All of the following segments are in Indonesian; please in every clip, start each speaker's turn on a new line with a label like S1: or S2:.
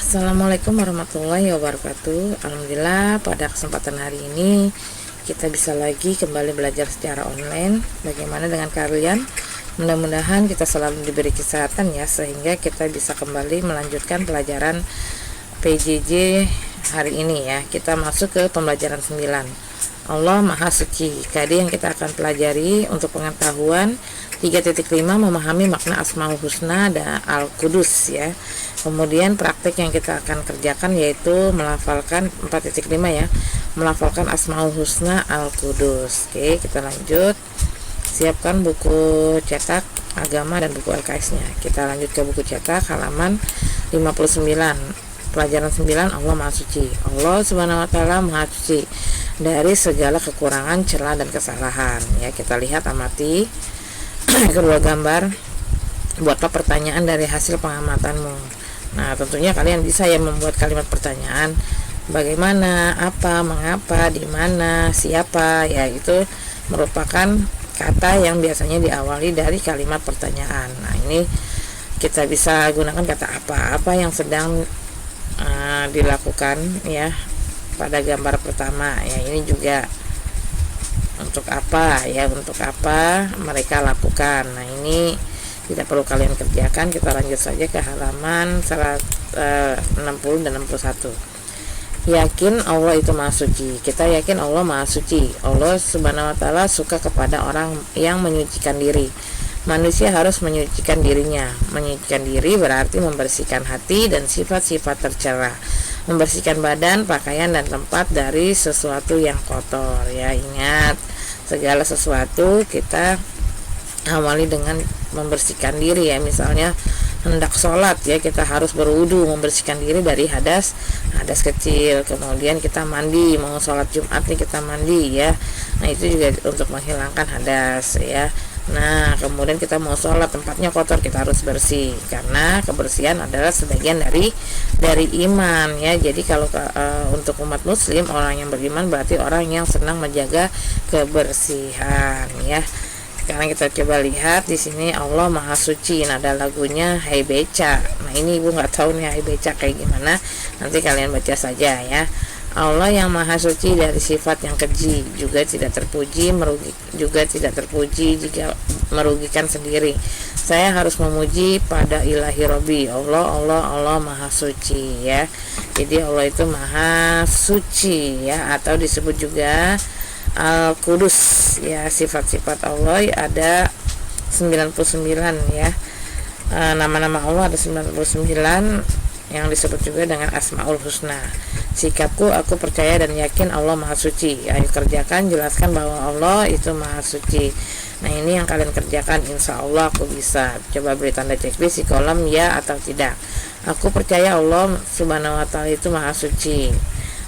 S1: Assalamualaikum warahmatullahi wabarakatuh. Alhamdulillah pada kesempatan hari ini kita bisa lagi kembali belajar secara online. Bagaimana dengan kalian? Mudah-mudahan kita selalu diberi kesehatan ya, sehingga kita bisa kembali melanjutkan pelajaran PJJ hari ini ya. Kita masuk ke pembelajaran 9. Allah Maha Suci. Tadi yang kita akan pelajari untuk pengetahuan 3.5 memahami makna Asmaul Husna dan Al-Qudus ya. Kemudian praktek yang kita akan kerjakan yaitu melafalkan 4.5 ya, melafalkan Asmaul Husna Al-Qudus. Oke, kita lanjut. Siapkan buku cetak agama dan buku LKS-nya. Kita lanjut ke buku cetak halaman 59. Pelajaran 9, Allah Maha Suci. Allah Subhanahu wa taala Maha Suci dari segala kekurangan, celah dan kesalahan. Ya, kita lihat amati kedua gambar. Buatlah pertanyaan dari hasil pengamatanmu. Nah, tentunya kalian bisa ya membuat kalimat pertanyaan. Bagaimana, apa, mengapa, di mana, siapa, ya itu merupakan kata yang biasanya diawali dari kalimat pertanyaan. Nah, ini kita bisa gunakan kata apa yang sedang dilakukan ya pada gambar pertama ya. Ini juga untuk apa ya, untuk apa mereka lakukan. Nah, ini tidak perlu kalian kerjakan. Kita lanjut saja ke halaman 60 dan 61. Yakin Allah itu Maha Suci. Kita yakin Allah Maha Suci. Allah Subhanahu wa taala suka kepada orang yang menyucikan diri. Manusia harus menyucikan dirinya. Menyucikan diri berarti membersihkan hati dan sifat-sifat tercela, membersihkan badan, pakaian dan tempat dari sesuatu yang kotor ya. Ingat, segala sesuatu kita awali dengan membersihkan diri ya. Misalnya hendak sholat ya, kita harus berwudu, membersihkan diri dari hadas kecil. Kemudian kita mandi, mau sholat Jumat nih kita mandi ya. Nah, itu juga untuk menghilangkan hadas ya. Nah, kemudian kita mau sholat tempatnya kotor, kita harus bersih, karena kebersihan adalah sebagian dari iman ya. Jadi kalau untuk umat muslim, orang yang beriman berarti orang yang senang menjaga kebersihan ya. Sekarang kita coba lihat di sini Allah Maha Suci. Nah, ada lagunya Hai Beca. Nah, ini ibu nggak tahu nih Hai Beca kayak gimana. Nanti kalian baca saja ya. Allah yang Maha Suci dari sifat yang keji, juga tidak terpuji, juga tidak terpuji jika merugikan sendiri. Saya harus memuji pada Ilahi Robbi. Allah Maha Suci ya. Jadi Allah itu Maha Suci ya, atau disebut juga Al-Qudus ya. Sifat-sifat Allah ada 99 ya. Nama-nama Allah ada 99 yang disebut juga dengan Asmaul Husna. Sikapku, aku percaya dan yakin Allah Maha Suci. Ayo kerjakan, jelaskan bahwa Allah itu Maha Suci. Nah, ini yang kalian kerjakan, insya Allah aku bisa. Coba beri tanda checklist di kolom ya atau tidak. Aku percaya Allah Subhanahu wa taala itu Maha Suci.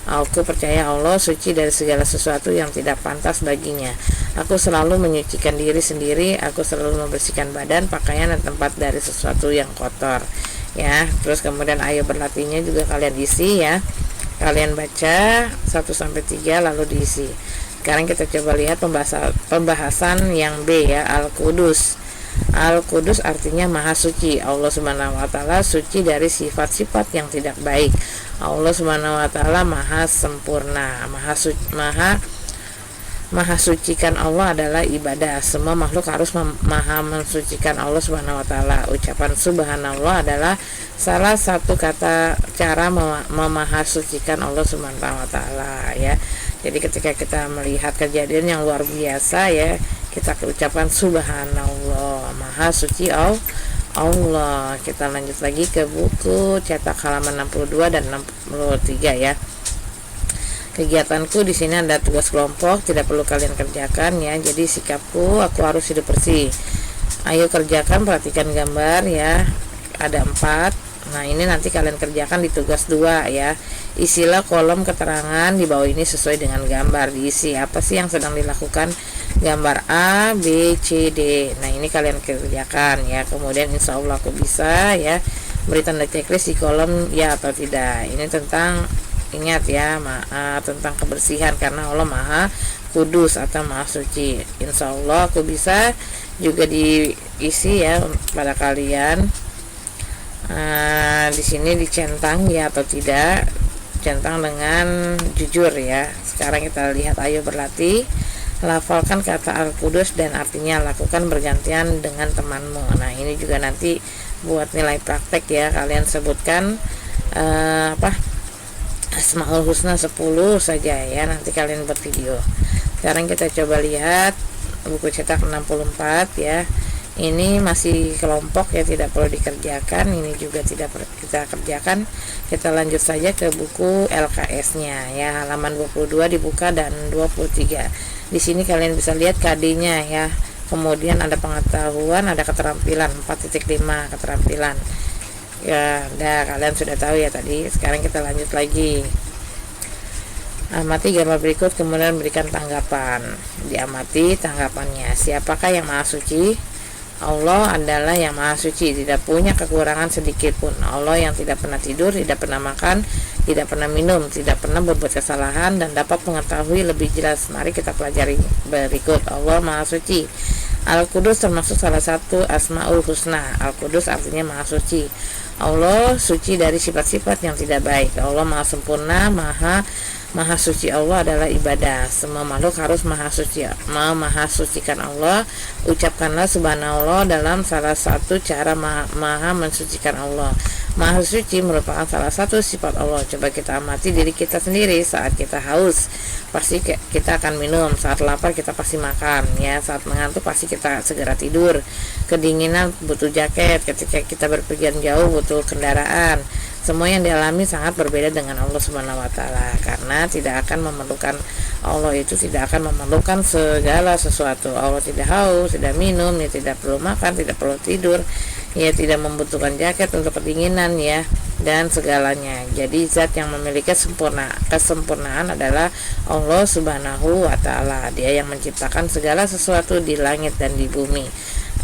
S1: Aku percaya Allah suci dari segala sesuatu yang tidak pantas baginya. Aku selalu menyucikan diri sendiri. Aku selalu membersihkan badan, pakaian dan tempat dari sesuatu yang kotor ya. Terus kemudian ayo berlatihnya juga kalian isi ya. Kalian baca 1-3 lalu diisi. Sekarang kita coba lihat pembahasan yang B ya, Al-Qudus. Al-Qudus artinya Maha Suci. Allah Subhanahu wa taala suci dari sifat-sifat yang tidak baik. Allah Subhanahu wa taala Maha sempurna. Maha sucikan Allah adalah ibadah. Semua makhluk harus maha mensucikan Allah Subhanahu wa taala. Ucapan subhanallah adalah salah satu kata cara memahasucikan Allah Subhanahu wa taala ya. Jadi ketika kita melihat kejadian yang luar biasa ya, kita ucapkan subhanallah, Maha Suci Allah. Kita lanjut lagi ke buku cetak halaman 62 dan 63 ya. Kegiatanku di sini ada tugas kelompok, tidak perlu kalian kerjakan ya. Jadi sikapku, aku harus hidup bersih. Ayo kerjakan, perhatikan gambar ya. Ada 4. Nah, ini nanti kalian kerjakan di tugas 2 ya. Isilah kolom keterangan di bawah ini sesuai dengan gambar. Diisi apa sih yang sedang dilakukan. Gambar A, B, C, D. Nah, ini kalian kerjakan ya. Kemudian insya Allah aku bisa ya. Beri tanda checklist di kolom ya atau tidak. Ini tentang, ingat ya, tentang kebersihan, karena Allah Maha Kudus atau Maha Suci. Insya Allah aku bisa juga diisi ya pada kalian. Di sini dicentang ya atau tidak, centang dengan jujur ya. Sekarang kita lihat, ayo berlatih. Lafalkan kata Al-Qudus dan artinya lakukan bergantian dengan temanmu. Nah, ini juga nanti buat nilai praktek ya. Kalian sebutkan Asmaul Husna 10 saja ya. Nanti kalian buat video. Sekarang kita coba lihat buku cetak 64 ya. Ini masih kelompok ya, tidak perlu dikerjakan. Ini juga tidak perlu kita kerjakan. Kita lanjut saja ke buku LKS-nya ya, halaman 22 dibuka dan 23. Di sini kalian bisa lihat KD-nya ya. Kemudian ada pengetahuan, ada keterampilan 4.5 keterampilan. Ya, kalian sudah tahu ya tadi. Sekarang kita lanjut lagi. Amati gambar berikut kemudian berikan tanggapan. Diamati tanggapannya. Siapakah yang maha suci? Allah adalah yang maha suci, tidak punya kekurangan sedikit pun. Allah yang tidak pernah tidur, tidak pernah makan, tidak pernah minum, tidak pernah berbuat kesalahan, dan dapat mengetahui lebih jelas. Mari kita pelajari berikut. Allah maha suci. Al-Qudus termasuk salah satu Asmaul Husna. Al-Qudus artinya maha suci. Allah suci dari sifat-sifat yang tidak baik. Allah maha sempurna, maha suci. Allah adalah ibadah. Semua makhluk harus maha suci. Mau maha sucikan Allah, ucapkanlah subhanallah dalam salah satu cara maha mensucikan Allah. Maha suci merupakan salah satu sifat Allah. Coba kita amati diri kita sendiri. Saat kita haus, pasti kita akan minum. Saat lapar, kita pasti makan ya. Saat mengantuk, pasti kita segera tidur. Kedinginan, butuh jaket. Ketika kita berpergian jauh, butuh kendaraan. Semua yang dialami sangat berbeda dengan Allah Subhanahu wa taala, karena Allah itu tidak akan memerlukan segala sesuatu. Allah tidak haus, tidak minum, ya tidak perlu makan, tidak perlu tidur, ya tidak membutuhkan jaket untuk kedinginan ya, dan segalanya. Jadi zat yang memiliki kesempurnaan adalah Allah Subhanahu wa taala. Dia yang menciptakan segala sesuatu di langit dan di bumi.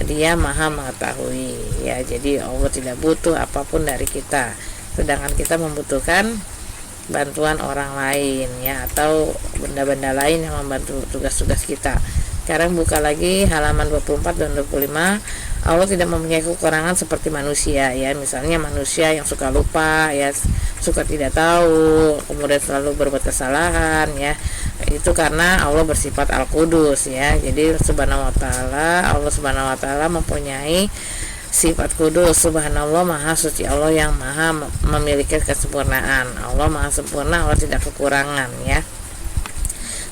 S1: Dia maha mengetahui ya. Jadi Allah tidak butuh apapun dari kita, sedangkan kita membutuhkan bantuan orang lain ya, atau benda-benda lain yang membantu tugas-tugas kita. Sekarang buka lagi halaman 24 dan 25. Allah tidak mempunyai kekurangan seperti manusia ya. Misalnya manusia yang suka lupa ya, suka tidak tahu, kemudian selalu berbuat kesalahan ya. Itu karena Allah bersifat Al-Qudus ya. Jadi Allah Subhanahu wa taala mempunyai sifat kudus. Subhanallah, maha suci. Allah yang maha memiliki kesempurnaan. Allah maha sempurna, Allah tidak kekurangan ya.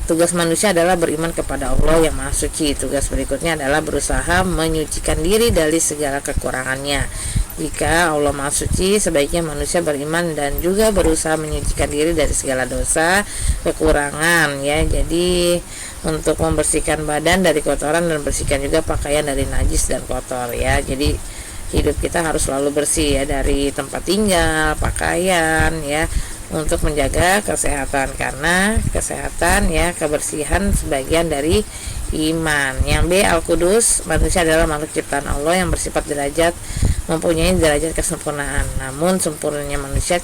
S1: Tugas manusia adalah beriman kepada Allah yang maha suci. Tugas berikutnya adalah berusaha menyucikan diri dari segala kekurangannya. Jika Allah maha suci, sebaiknya manusia beriman dan juga berusaha menyucikan diri dari segala dosa, kekurangan ya. Jadi untuk membersihkan badan dari kotoran dan bersihkan juga pakaian dari najis dan kotor ya. Jadi hidup kita harus selalu bersih ya, dari tempat tinggal, pakaian ya, untuk menjaga kesehatan, karena kesehatan ya, kebersihan sebagian dari iman. Yang B, Al-Qudus, manusia adalah makhluk ciptaan Allah yang bersifat derajat, mempunyai derajat kesempurnaan. Namun sempurnanya manusia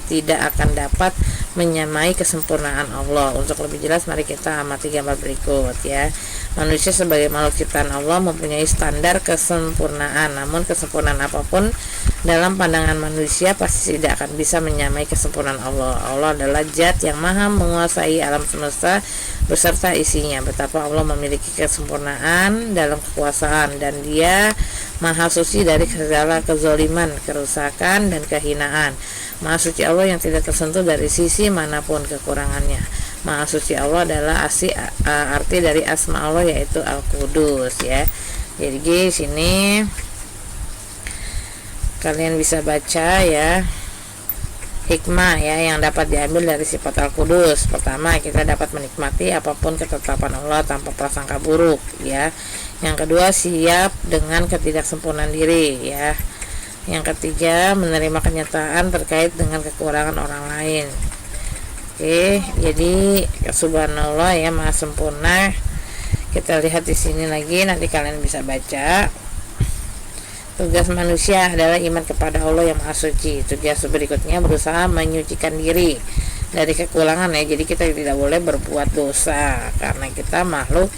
S1: tidak akan dapat menyamai kesempurnaan Allah. Untuk lebih jelas, mari kita amati gambar berikut ya. Manusia sebagai makhluk ciptaan Allah mempunyai standar kesempurnaan, namun kesempurnaan apapun dalam pandangan manusia pasti tidak akan bisa menyamai kesempurnaan Allah. Allah adalah zat yang maha menguasai alam semesta beserta isinya. Betapa Allah memiliki kesempurnaan dalam kekuasaan, dan Dia maha suci dari segala kezaliman, kerusakan, dan kehinaan. Maha suci Allah yang tidak tersentuh dari sisi manapun kekurangannya. Maha suci Allah adalah arti dari asma Allah, yaitu Al-Qudus ya. Jadi di sini kalian bisa baca ya hikmah ya yang dapat diambil dari sifat Al-Qudus. Pertama, kita dapat menikmati apapun ketetapan Allah tanpa prasangka buruk ya. Yang kedua, siap dengan ketidaksempurnaan diri ya. Yang ketiga, menerima kenyataan terkait dengan kekurangan orang lain. Oke, jadi subhanallah ya, maha sempurna. Kita lihat di sini lagi, nanti kalian bisa baca. Tugas manusia adalah iman kepada Allah yang maha suci. Tugas berikutnya berusaha menyucikan diri dari kekurangan ya. Jadi kita tidak boleh berbuat dosa, karena kita makhluk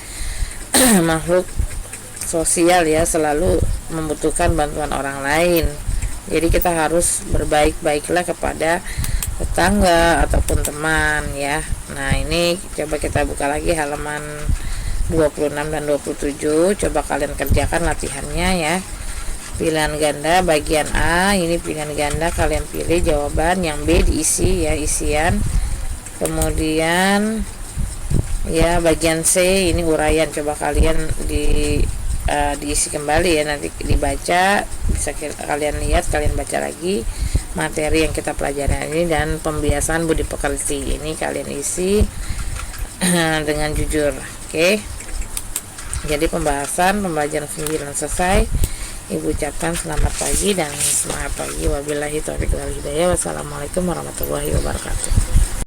S1: sosial ya, selalu membutuhkan bantuan orang lain Jadi kita harus berbaik-baiklah kepada tetangga ataupun teman ya. Nah, ini coba kita buka lagi halaman 26 dan 27. Coba kalian kerjakan latihannya ya. Pilihan ganda bagian A, ini pilihan ganda, kalian pilih jawaban. Yang B diisi ya, isian. Kemudian ya bagian C ini uraian, coba kalian diisi kembali ya, nanti dibaca, bisa kalian lihat, kalian baca lagi materi yang kita pelajari ini. Dan pembiasaan budi pekerti ini kalian isi dengan jujur. Oke. Jadi pembelajaran 9 selesai. Ibu ucapkan selamat pagi dan semangat pagi. Wabillahi taufiq wal hidayah. Wassalamualaikum warahmatullahi wabarakatuh.